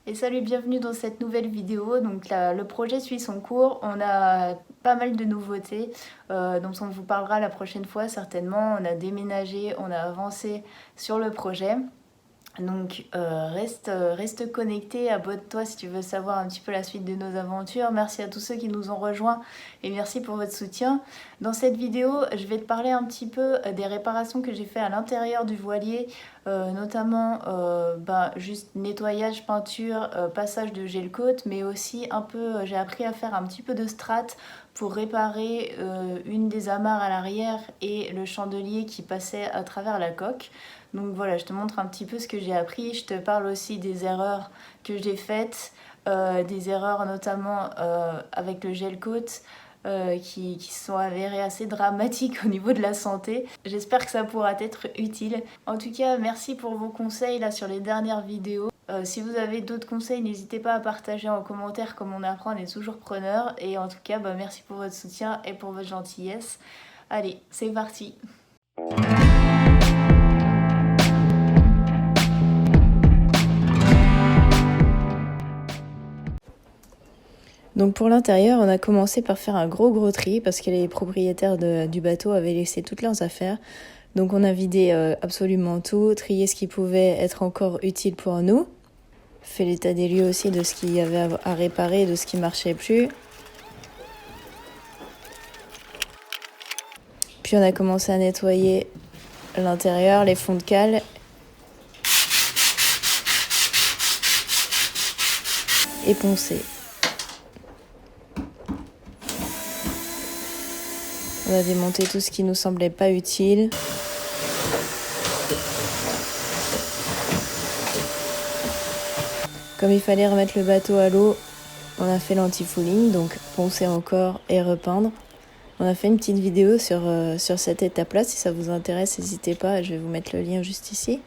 Et salut, bienvenue dans cette nouvelle vidéo. Donc là, le projet suit son cours, on a pas mal de nouveautés dont on vous parlera la prochaine fois certainement. On a déménagé, on a avancé sur le projet. Donc reste connecté, abonne-toi si tu veux savoir un petit peu la suite de nos aventures. Merci à tous ceux qui nous ont rejoints et merci pour votre soutien. Dans cette vidéo, je vais te parler un petit peu des réparations que j'ai fait à l'intérieur du voilier, notamment juste nettoyage, peinture, passage de gel coat, mais aussi un peu, j'ai appris à faire un petit peu de strat pour réparer une des amarres à l'arrière et le chandelier qui passait à travers la coque. Donc voilà, je te montre un petit peu ce que j'ai appris. Je te parle aussi des erreurs que j'ai faites, des erreurs notamment avec le gel coat qui sont avérées assez dramatiques au niveau de la santé. J'espère que ça pourra être utile. En tout cas, merci pour vos conseils là sur les dernières vidéos. Si vous avez d'autres conseils, n'hésitez pas à partager en commentaire. Comme on apprend, on est toujours preneur. Et en tout cas, merci pour votre soutien et pour votre gentillesse. Allez, c'est parti. Donc pour l'intérieur, on a commencé par faire un gros tri parce que les propriétaires du bateau avaient laissé toutes leurs affaires. Donc on a vidé absolument tout, trié ce qui pouvait être encore utile pour nous, fait l'état des lieux aussi de ce qu'il y avait à réparer, de ce qui marchait plus. Puis on a commencé à nettoyer l'intérieur, les fonds de cale. Et poncer. On a démonté tout ce qui nous semblait pas utile. Comme il fallait remettre le bateau à l'eau, on a fait l'anti-fouling, donc poncer encore et repeindre. On a fait une petite vidéo sur cette étape-là. Si ça vous intéresse, n'hésitez pas, je vais vous mettre le lien juste ici.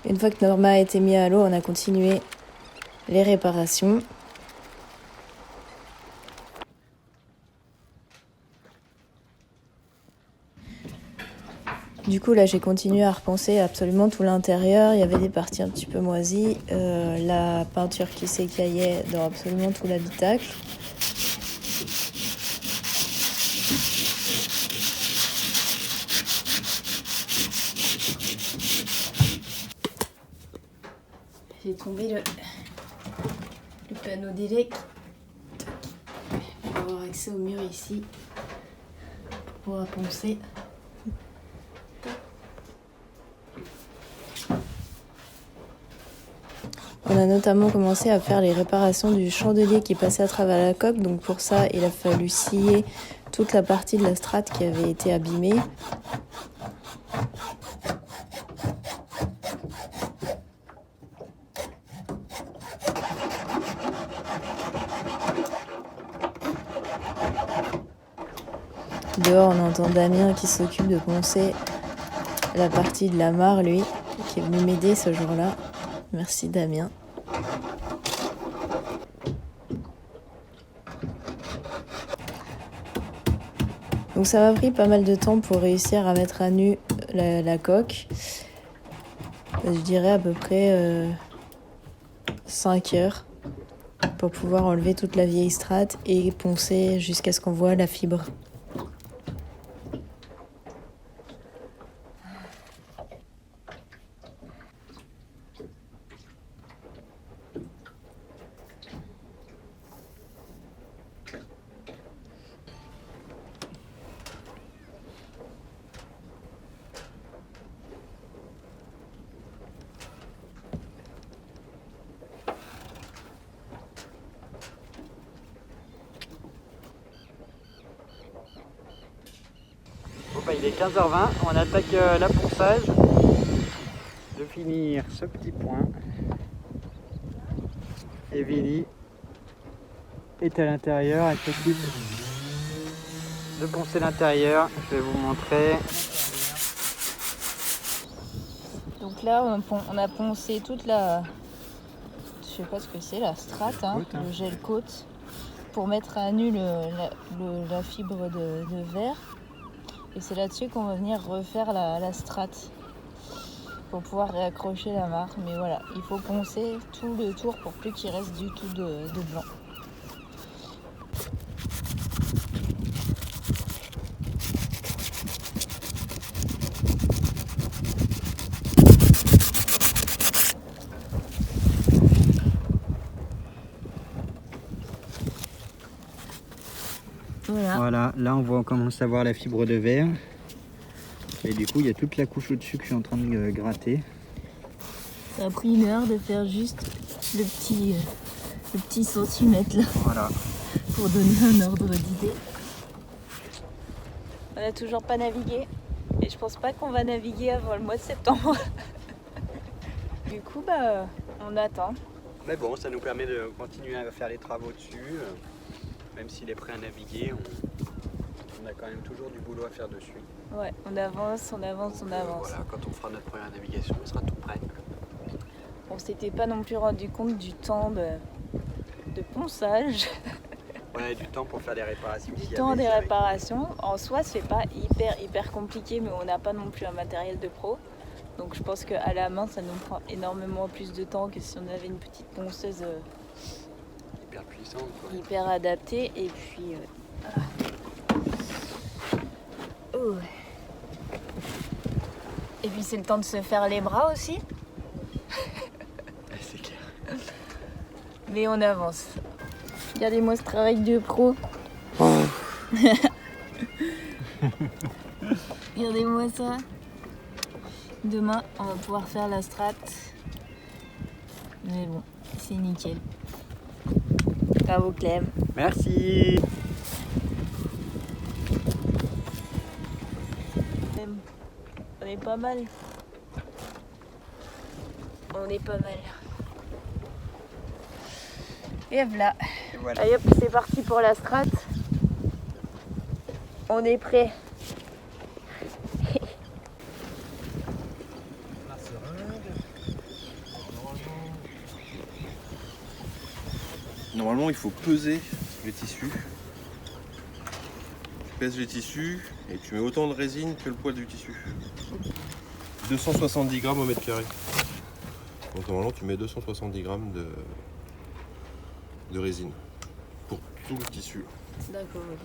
Une fois que Norma a été mis à l'eau, on a continué les réparations. Du coup, là, j'ai continué à repenser absolument tout l'intérieur. Il y avait des parties un petit peu moisies. La peinture qui s'écaillait dans absolument tout l'habitacle. J'ai tombé le panneau d'élec pour avoir accès au mur ici pour pouvoir poncer. On a notamment commencé à faire les réparations du chandelier qui passait à travers la coque. Donc pour ça, il a fallu scier toute la partie de la strate qui avait été abîmée. Dehors, on entend Damien qui s'occupe de poncer la partie de la mare, lui, qui est venu m'aider ce jour-là. Merci Damien. Donc ça m'a pris pas mal de temps pour réussir à mettre à nu la coque. Je dirais à peu près 5 heures pour pouvoir enlever toute la vieille strate et poncer jusqu'à ce qu'on voit la fibre. Il est 15h20, on attaque l'apponçage. De finir ce petit point. Et Vili est à l'intérieur, elle s'occupe de poncer l'intérieur. Je vais vous montrer. Donc là, on a poncé toute la... Je sais pas ce que c'est, la strate, le gel coat, pour mettre à nu la fibre de verre. Et c'est là-dessus qu'on va venir refaire la strate. pour pouvoir réaccrocher l'amarre. Mais voilà, il faut poncer tout le tour pour plus qu'il reste du tout de blanc. Voilà, là on commence à voir la fibre de verre. Et du coup, il y a toute la couche au-dessus que je suis en train de gratter. Ça a pris 1 heure de faire juste le petit centimètre là. Voilà. Pour donner un ordre d'idée. On n'a toujours pas navigué. Et je pense pas qu'on va naviguer avant le mois de septembre. Du coup, on attend. Mais bon, ça nous permet de continuer à faire les travaux dessus. Même s'il est prêt à naviguer, on a quand même toujours du boulot à faire dessus. Ouais, on avance. Voilà, quand on fera notre première navigation, il sera tout prêt. On s'était pas non plus rendu compte du temps de ponçage. Ouais, du temps pour faire les réparations. Du temps des réparations. En soi, c'est pas hyper compliqué, mais on n'a pas non plus un matériel de pro. Donc je pense qu'à la main, ça nous prend énormément plus de temps que si on avait une petite ponceuse hyper puissante, quoi. Hyper adaptée. Et puis... Oh. Et puis c'est le temps de se faire les bras aussi. C'est clair. Mais on avance. Regardez-moi ce travail de pro. Regardez-moi ça. Demain, on va pouvoir faire la strat. Mais bon, c'est nickel. Bravo Clem. Merci. On est pas mal. On est pas mal. Et voilà. Allez hop, c'est parti pour la strat. On est prêt. Normalement, il faut peser les tissus. Tu pèses les tissus et tu mets autant de résine que le poids du tissu. 270 grammes au mètre carré. Donc normalement, tu mets 270 grammes de résine pour tout le tissu. D'accord, ok.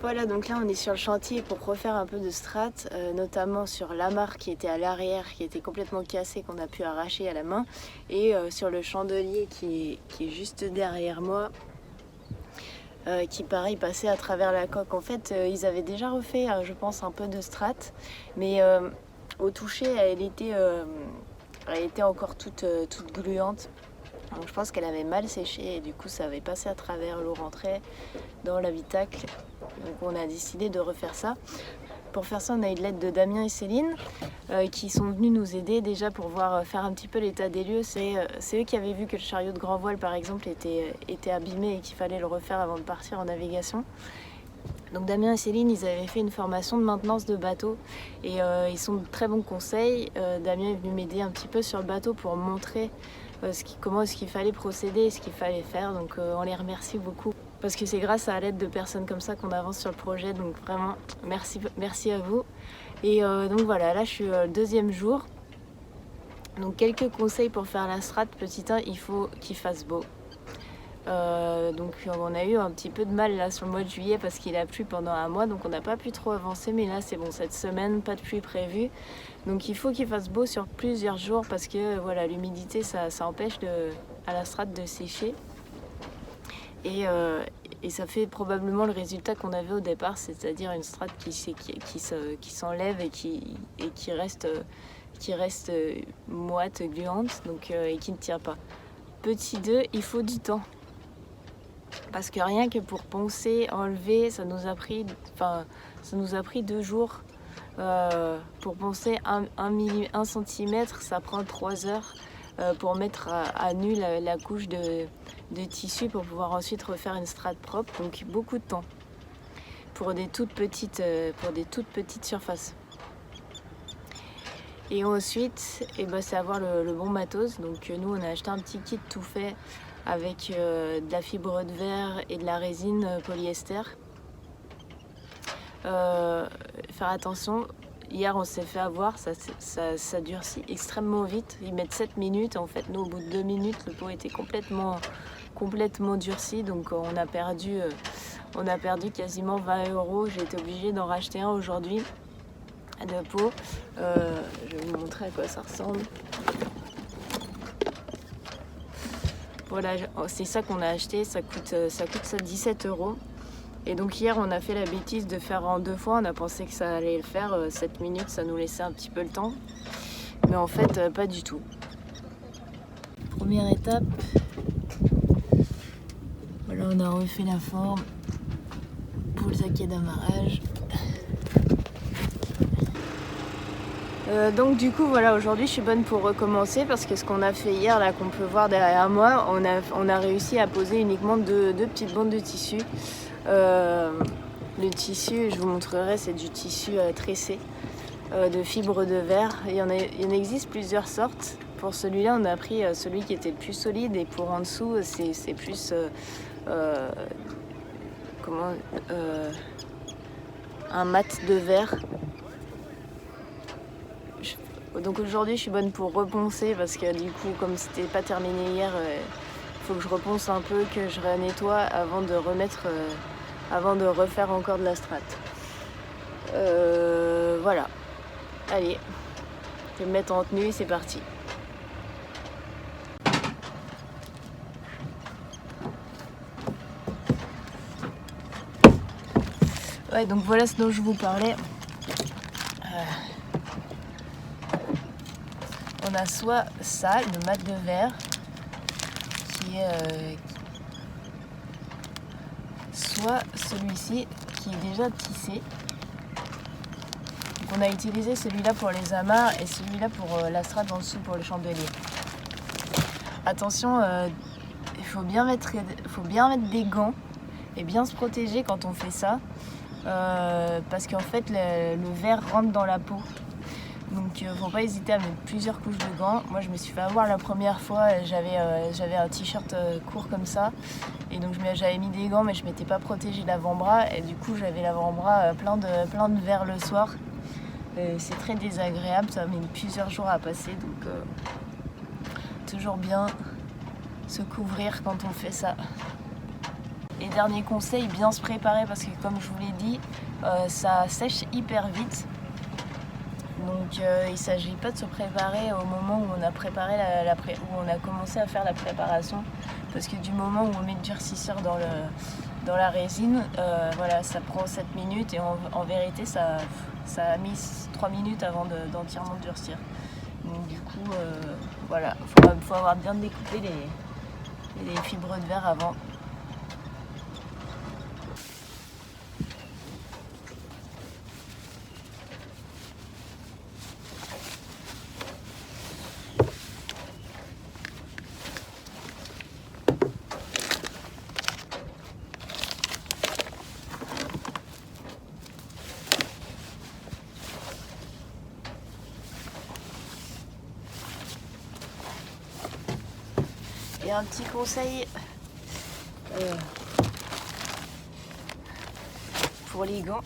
Voilà, donc là on est sur le chantier pour refaire un peu de strat, notamment sur l'amarre qui était à l'arrière, qui était complètement cassée, qu'on a pu arracher à la main, et sur le chandelier qui est juste derrière moi, qui pareil passait à travers la coque. En fait, ils avaient déjà refait, je pense, un peu de strat, mais au toucher, elle était encore toute gluante. Donc je pense qu'elle avait mal séché et du coup ça avait passé à travers, l'eau rentrait dans l'habitacle. Donc on a décidé de refaire ça. Pour faire ça, on a eu de l'aide de Damien et Céline qui sont venus nous aider déjà pour voir faire un petit peu l'état des lieux. C'est eux qui avaient vu que le chariot de grand voile par exemple était abîmé et qu'il fallait le refaire avant de partir en navigation. Donc Damien et Céline, ils avaient fait une formation de maintenance de bateau et ils sont de très bons conseils. Damien est venu m'aider un petit peu sur le bateau pour montrer comment est-ce qu'il fallait procéder et ce qu'il fallait faire. Donc on les remercie beaucoup parce que c'est grâce à l'aide de personnes comme ça qu'on avance sur le projet. Donc vraiment, merci à vous. Et donc voilà, là je suis le 2e jour. Donc quelques conseils pour faire la strat. Petit 1, il faut qu'il fasse beau. Donc on a eu un petit peu de mal là sur le mois de juillet parce qu'il a plu pendant un mois, donc on n'a pas pu trop avancer, mais là c'est bon, cette semaine pas de pluie prévue, donc il faut qu'il fasse beau sur plusieurs jours parce que voilà, l'humidité ça empêche à la strate de sécher et ça fait probablement le résultat qu'on avait au départ, c'est-à-dire une strate qui s'enlève et qui reste moite, gluante, donc, et qui ne tient pas. Petit 2, il faut du temps. Parce que rien que pour poncer, enlever, ça nous a pris 2 jours. Pour poncer 1 cm, ça prend 3 heures. pour mettre à nu la couche de tissu pour pouvoir ensuite refaire une strate propre. Donc beaucoup de temps pour des toutes petites surfaces. Et ensuite, c'est avoir le bon matos. Donc nous, on a acheté un petit kit tout fait avec de la fibre de verre et de la résine polyester. Faire attention, hier on s'est fait avoir, ça durcit extrêmement vite. Ils mettent 7 minutes, en fait nous au bout de 2 minutes le pot était complètement durci, donc on a perdu quasiment 20 €. J'ai été obligée d'en racheter un aujourd'hui de pot. Je vais vous montrer à quoi ça ressemble. Voilà, c'est ça qu'on a acheté, ça coûte 17 €. Et donc hier on a fait la bêtise de faire en 2 fois, on a pensé que ça allait le faire, 7 minutes ça nous laissait un petit peu le temps, mais en fait pas du tout. Première étape, voilà, on a refait la forme pour le saquet d'amarrage. Donc du coup voilà, aujourd'hui je suis bonne pour recommencer parce que ce qu'on a fait hier là qu'on peut voir derrière moi, on a réussi à poser uniquement deux petites bandes de tissu. Le tissu, je vous montrerai, c'est du tissu tressé de fibre de verre. Il y en existe plusieurs sortes. Pour celui-là, on a pris celui qui était le plus solide, et pour en dessous, c'est plus un mat de verre. Donc aujourd'hui, je suis bonne pour reponcer parce que du coup, comme c'était pas terminé hier, il faut que je reponce un peu, que je nettoie avant de refaire encore de la strate. Voilà. Allez, je vais me mettre en tenue et c'est parti. Ouais, donc voilà ce dont je vous parlais. On a soit ça, le mat de verre, qui est soit celui-ci qui est déjà tissé. Donc on a utilisé celui-là pour les amarres et celui-là pour la strate en dessous pour le chandelier. Attention, il faut bien mettre des gants et bien se protéger quand on fait ça, parce qu'en fait le verre rentre dans la peau. Donc faut pas hésiter à mettre plusieurs couches de gants. Moi je me suis fait avoir la première fois, j'avais un t-shirt court comme ça, et donc j'avais mis des gants mais je m'étais pas protégé l'avant-bras, et du coup j'avais l'avant-bras plein de verre le soir. C'est très désagréable, ça met plusieurs jours à passer, donc toujours bien se couvrir quand on fait ça. Et dernier conseil, bien se préparer parce que comme je vous l'ai dit, ça sèche hyper vite. Donc il ne s'agit pas de se préparer au moment où on a préparé où on a commencé à faire la préparation, parce que du moment où on met le durcisseur dans la résine, voilà, ça prend 7 minutes et en vérité ça a mis 3 minutes avant d'entièrement durcir. Donc du coup voilà, faut avoir bien découpé les fibres de verre avant. Et un petit conseil pour les gants,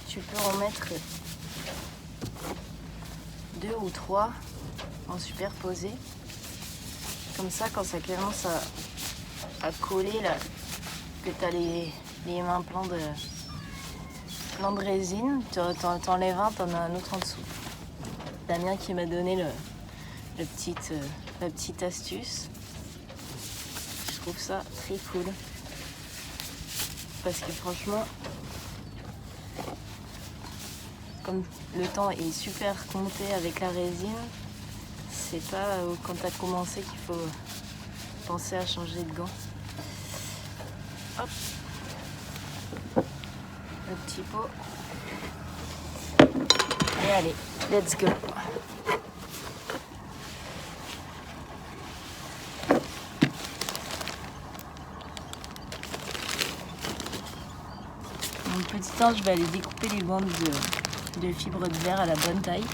tu peux en mettre 2 ou 3 en superposé. Comme ça, quand ça commence à coller, là, que tu as les mains plein de résine, t'enlèves un, t'en as un autre en dessous. Damien qui m'a donné la petite astuce. Je trouve ça très cool. Parce que franchement, comme le temps est super compté avec la résine, c'est pas quand tu as commencé qu'il faut penser à changer de gants. Hop, le petit pot. Et allez, let's go. Donc petit temps, je vais aller découper les bandes de fibres de verre à la bonne taille.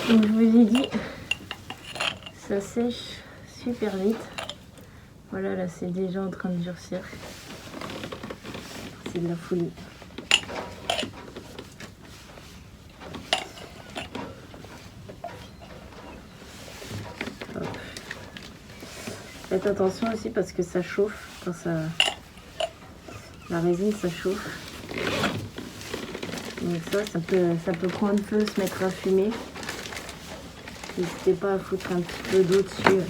Comme je vous ai dit, ça sèche super vite. Voilà, là c'est déjà en train de durcir. C'est de la folie. Hop. Faites attention aussi parce que ça chauffe. Quand la résine, ça chauffe. Donc ça peut prendre feu, se mettre à fumer. N'hésitez pas à foutre un petit peu d'eau dessus.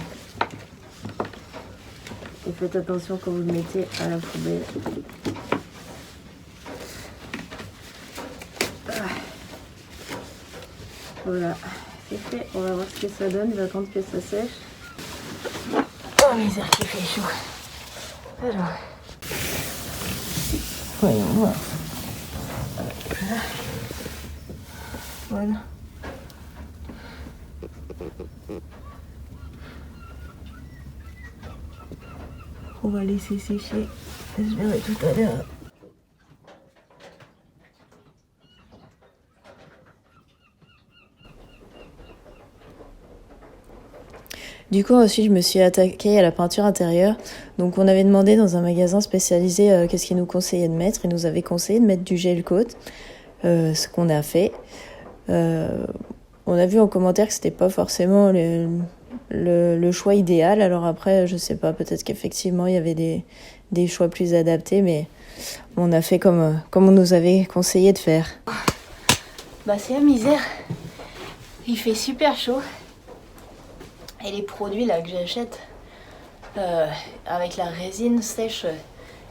Et faites attention quand vous le mettez à la poubelle. Voilà, c'est fait. On va voir ce que ça donne. Il va attendre que ça sèche. Oh misère qu'il fait chaud. Alors, voyons voir. Voilà. On va laisser sécher. Je verrai tout à l'heure. Du coup, ensuite, je me suis attaquée à la peinture intérieure. Donc, on avait demandé dans un magasin spécialisé qu'est-ce qu'ils nous conseillaient de mettre. Ils nous avaient conseillé de mettre du gel coat, ce qu'on a fait. On a vu en commentaire que c'était pas forcément le choix idéal. Alors après, je sais pas, peut-être qu'effectivement il y avait des choix plus adaptés, mais on a fait comme on nous avait conseillé de faire. Bah c'est la misère. Il fait super chaud. Et les produits là que j'achète avec la résine sèche,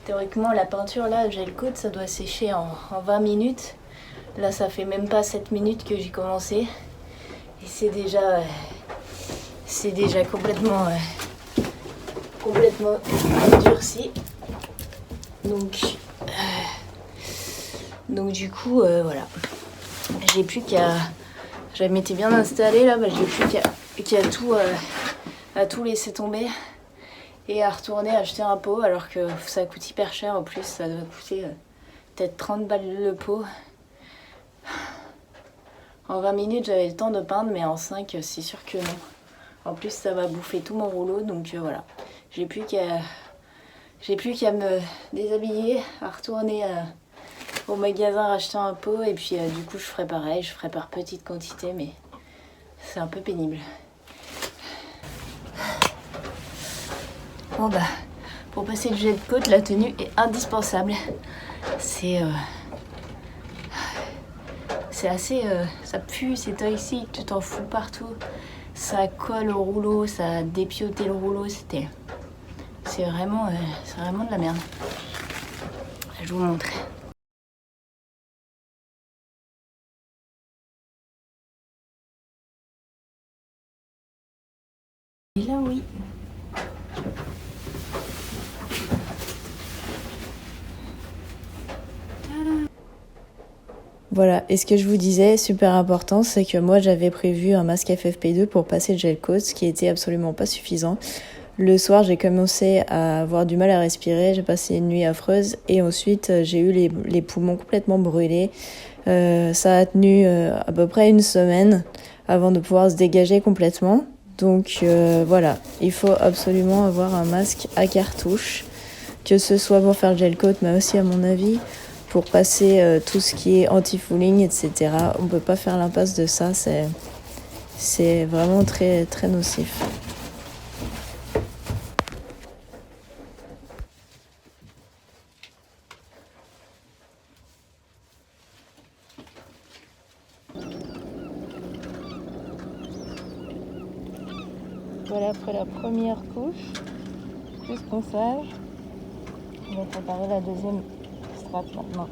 théoriquement la peinture là, gel coat, ça doit sécher en 20 minutes. Là ça fait même pas 7 minutes que j'ai commencé. Et c'est déjà complètement endurci. Donc du coup voilà. J'ai plus qu'à. Je m'étais bien installée là, bah, j'ai plus qu'à tout laisser tomber et à retourner acheter un pot alors que ça coûte hyper cher en plus, ça doit coûter peut-être 30 balles le pot. En 20 minutes j'avais le temps de peindre, mais en 5 c'est sûr que non. En plus ça va bouffer tout mon rouleau, donc voilà. J'ai plus qu'à me déshabiller, à retourner au magasin racheter un pot et puis du coup je ferai pareil, je ferai par petite quantité, mais c'est un peu pénible. Bon bah, pour passer le jet de côte, la tenue est indispensable. C'est assez... ça pue, c'est toxique, tu t'en fous partout. Ça colle au rouleau, ça a dépioté le rouleau, c'est vraiment de la merde. Je vous montre. Et là oui. Voilà, et ce que je vous disais, super important, c'est que moi j'avais prévu un masque FFP2 pour passer le gel coat, ce qui était absolument pas suffisant. Le soir, j'ai commencé à avoir du mal à respirer, j'ai passé une nuit affreuse et ensuite j'ai eu les poumons complètement brûlés. Ça a tenu à peu près une semaine avant de pouvoir se dégager complètement. Donc voilà, il faut absolument avoir un masque à cartouche, que ce soit pour faire le gel coat, mais aussi à mon avis pour passer tout ce qui est anti-fouling, etc. On peut pas faire l'impasse de ça, c'est vraiment très, très nocif. Voilà, après la première couche, plus ponçage, on va préparer la deuxième strate maintenant.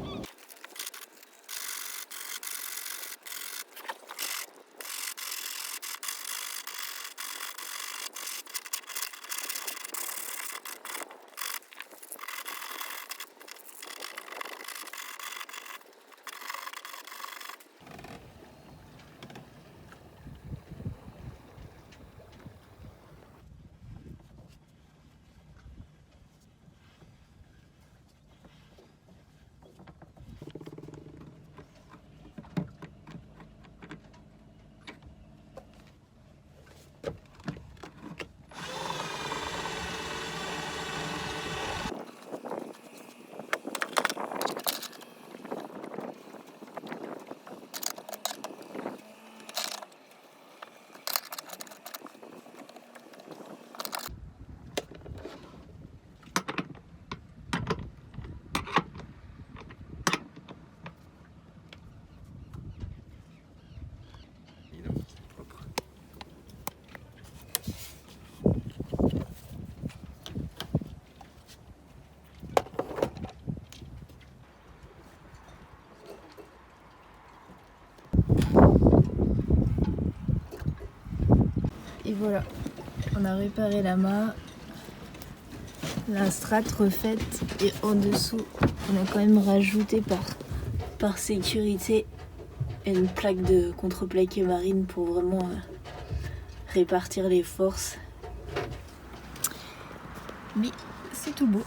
Et voilà, on a réparé la mât, la strate refaite et en dessous on a quand même rajouté par sécurité une plaque de contreplaqué marine pour vraiment répartir les forces. Mais c'est tout beau.